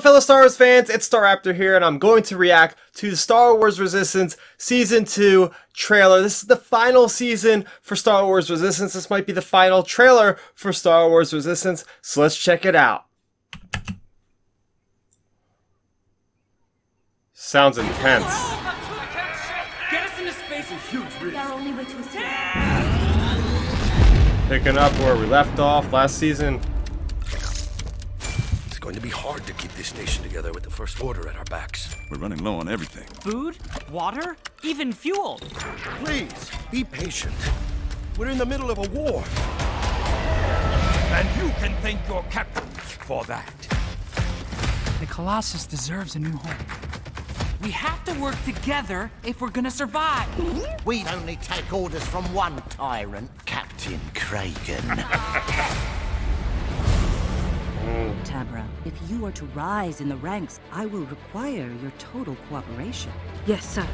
fellow Star Wars fans, it's Starrapter here, and I'm going to react to the Star Wars Resistance Season 2 trailer. This is the final season for Star Wars Resistance. This might be the final trailer for Star Wars Resistance, so let's check it out. Sounds intense. Get us into space and huge risk. Our only way to escape. Picking up where we left off last season. It's going to be hard to keep this nation together with the First Order at our backs. We're running low on everything. Food, water, even fuel. Please, be patient. We're in the middle of a war. And you can thank your captain for that. The Colossus deserves a new home. We have to work together if we're gonna survive. We'd only take orders from one tyrant, Captain Kragan. Tabra, if you are to rise in the ranks, I will require your total cooperation. Yes, sir.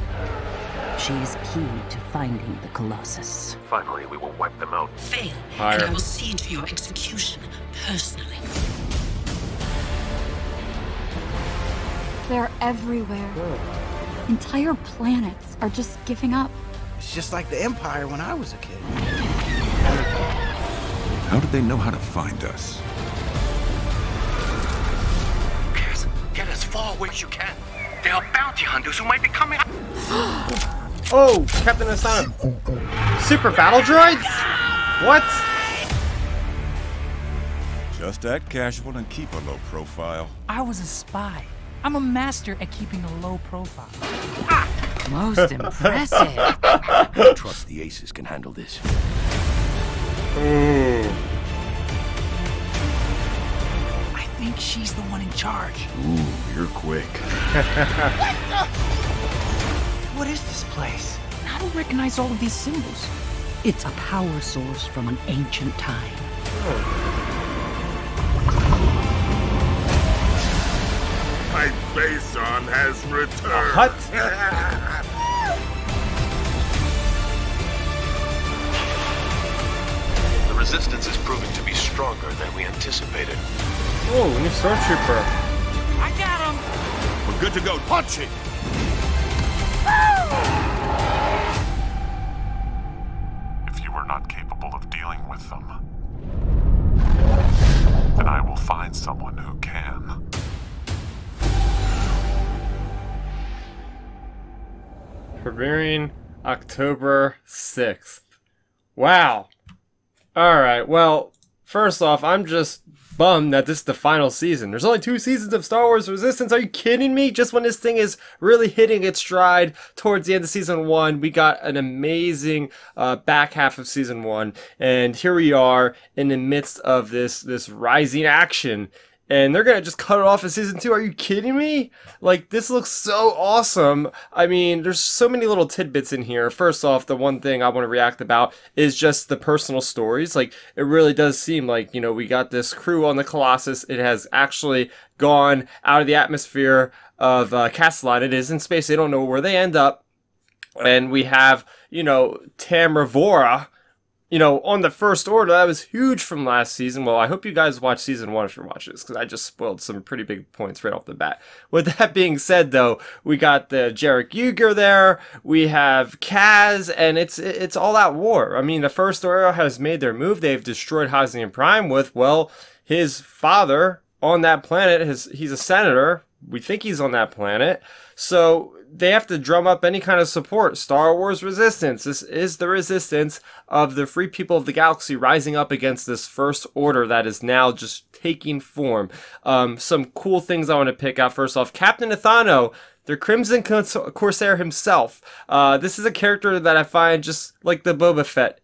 She is key to finding the Colossus. Finally, we will wipe them out. Fail, Higher. and I will see to your execution personally. They're everywhere. Entire planets are just giving up. It's just like the Empire when I was a kid. How did they know how to find us? Get as far away as you can. There are bounty hunters who might be coming. Oh, Captain Asana. Super Battle Droids? What? Just act casual and keep a low profile. I was a spy. I'm a master at keeping a low profile. Most impressive. Trust the aces can handle this. Ooh. I think she's the one in charge. Ooh, you're quick. What is this place? I don't recognize all of these symbols. It's a power source from an ancient time. My Bason has returned. Hut? The resistance is proving to be stronger than we anticipated. Oh, new Stormtrooper. I got him. We're good to go. Punch it! If you are not capable of dealing with them, then I will find someone who can. Premiering October 6th. Wow. Alright, well, first off, I'm just bummed that this is the final season. There's only 2 seasons of Star Wars Resistance. Are you kidding me? Just when this thing is really hitting its stride towards the end of Season 1, we got an amazing back half of Season 1. And here we are in the midst of this rising action. And they're gonna just cut it off in Season 2. Are you kidding me? Like, this looks so awesome. I mean, there's so many little tidbits in here. First off, the one thing I want to react about is just the personal stories. Like, it really does seem like, you know, we got this crew on the Colossus. It has actually gone out of the atmosphere of Castellan. It is in space. They don't know where they end up. And we have, you know, Tamravora, you know, on the First Order. That was huge from last season. Well, I hope you guys watch Season 1 if you're watching this, because I just spoiled some pretty big points right off the bat. With that being said, though, we got the Jarek Yeager there, we have Kaz, and it's all out war. I mean, the First Order has made their move. They've destroyed Hosnian Prime with, well, his father on that planet. He's a senator. We think he's on that planet. So they have to drum up any kind of support. Star Wars Resistance. This is the resistance of the free people of the galaxy rising up against this First Order that is now just taking form. Some cool things I want to pick out. First off, Captain Athano, the Crimson Corsair himself. This is a character that I find just like the Boba Fett.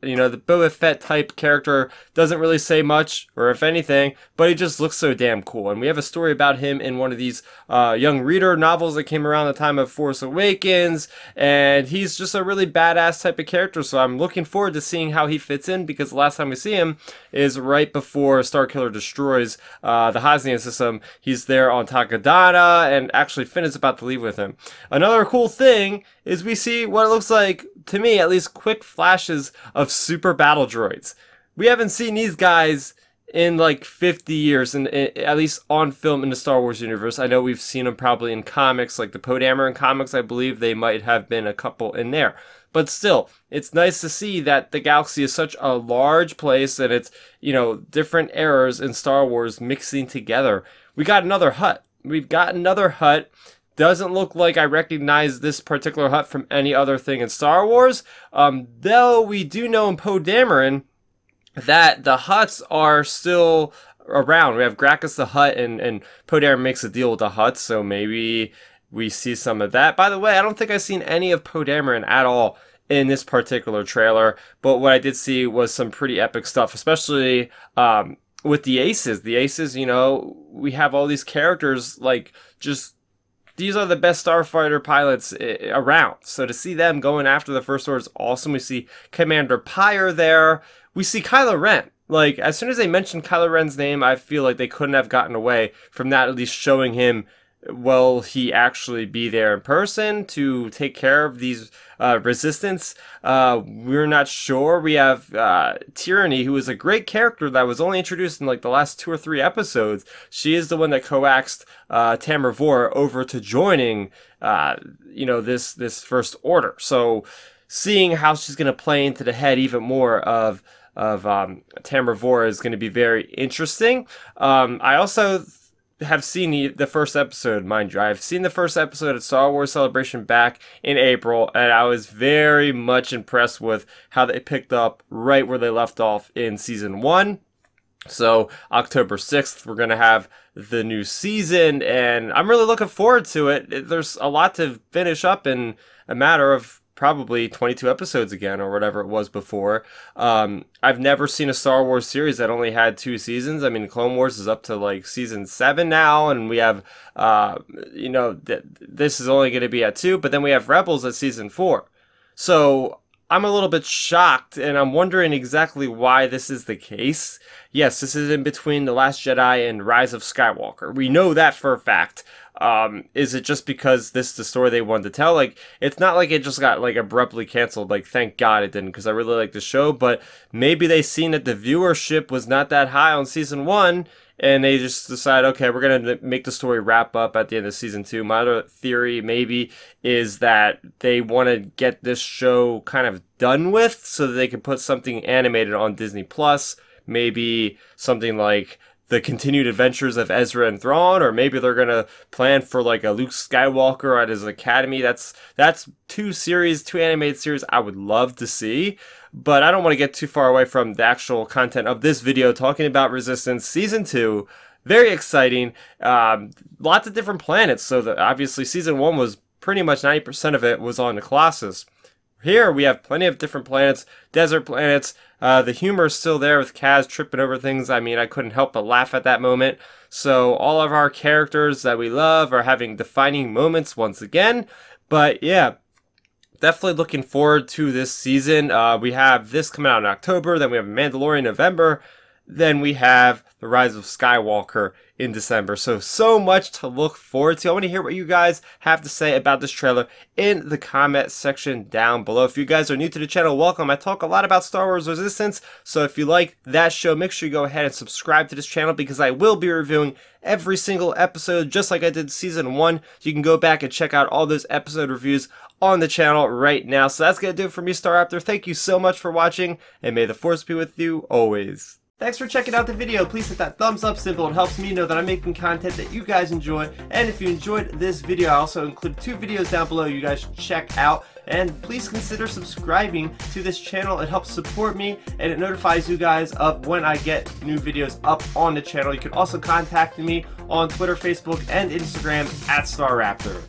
You know, the Boba Fett type character doesn't really say much, or if anything, but he just looks so damn cool. And we have a story about him in one of these young reader novels that came around the time of Force Awakens, and he's just a really badass type of character, so I'm looking forward to seeing how he fits in, because the last time we see him is right before Starkiller destroys the Hosnian system. He's there on Takodana, and actually Finn is about to leave with him. Another cool thing is we see what it looks like, to me at least, quick flashes of super battle droids. We haven't seen these guys in like 50 years, and at least on film in the Star Wars universe. I know we've seen them probably in comics, like the Poe Dameron comics. I believe they might have been a couple in there. But still, it's nice to see that the galaxy is such a large place, and it's, you know, different eras in Star Wars mixing together. We got another hut. We've got another hut. Doesn't look like I recognize this particular hut from any other thing in Star Wars. Though we do know in Poe Dameron that the huts are still around. We have Gracchus the Hutt, and Poe Dameron makes a deal with the huts, so maybe we see some of that. By the way, I don't think I've seen any of Poe Dameron at all in this particular trailer, but what I did see was some pretty epic stuff, especially with the Aces. The Aces, you know, we have all these characters, like, just, these are the best starfighter pilots around. So to see them going after the First Order is awesome. We see Commander Pyre there. We see Kylo Ren. Like, as soon as they mentioned Kylo Ren's name, I feel like they couldn't have gotten away from that, at least showing him, will he actually be there in person to take care of these resistance? We're not sure. We have Tyranny, who is a great character that was only introduced in like the last 2 or 3 episodes. She is the one that coaxed Tamara Vora over to joining, you know, this First Order. So seeing how she's going to play into the head even more of Tamara Vora is going to be very interesting. I also have seen the first episode, mind you. I've seen the first episode of Star Wars Celebration back in April, and I was very much impressed with how they picked up right where they left off in Season 1. So, October 6th, we're going to have the new season, and I'm really looking forward to it. There's a lot to finish up in a matter of probably 22 episodes again, or whatever it was before. I've never seen a Star Wars series that only had 2 seasons. I mean, Clone Wars is up to like season 7 now, and we have, you know, this is only going to be at 2, but then we have Rebels at season 4. So I'm a little bit shocked, and I'm wondering exactly why this is the case. Yes, this is in between The Last Jedi and Rise of Skywalker. We know that for a fact. Is it just because this is the story they wanted to tell? Like, it's not like it just got like abruptly canceled. Like, thank God it didn't, because I really like the show. But maybe they seen that the viewership was not that high on season 1, and they just decide, okay, we're gonna make the story wrap up at the end of season 2. My other theory maybe is that they want to get this show kind of done with, so that they can put something animated on Disney Plus. Maybe something like the continued adventures of Ezra and Thrawn, or maybe they're gonna plan for like a Luke Skywalker at his academy. That's 2 animated series I would love to see, but I don't want to get too far away from the actual content of this video talking about Resistance Season 2. Very exciting. Lots of different planets. So obviously Season 1 was pretty much 90% of it was on the Colossus. Here we have plenty of different planets, desert planets. The humor is still there with Kaz tripping over things. I mean, I couldn't help but laugh at that moment. So all of our characters that we love are having defining moments once again. But yeah, definitely looking forward to this season. We have this coming out in October. Then we have Mandalorian in November. Then we have The Rise of Skywalker in December. So much to look forward to. I want to hear what you guys have to say about this trailer in the comment section down below. If you guys are new to the channel, welcome. I talk a lot about Star Wars Resistance, so if you like that show, make sure you go ahead and subscribe to this channel, because I will be reviewing every single episode just like I did Season 1. You can go back and check out all those episode reviews on the channel right now. So that's going to do it for me, Starrapter. Thank you so much for watching, and may the Force be with you always. Thanks for checking out the video. Please hit that thumbs up symbol. It helps me know that I'm making content that you guys enjoy. And if you enjoyed this video, I also include 2 videos down below you guys should check out. And please consider subscribing to this channel. It helps support me, and it notifies you guys of when I get new videos up on the channel. You can also contact me on Twitter, Facebook, and Instagram at Starrapter.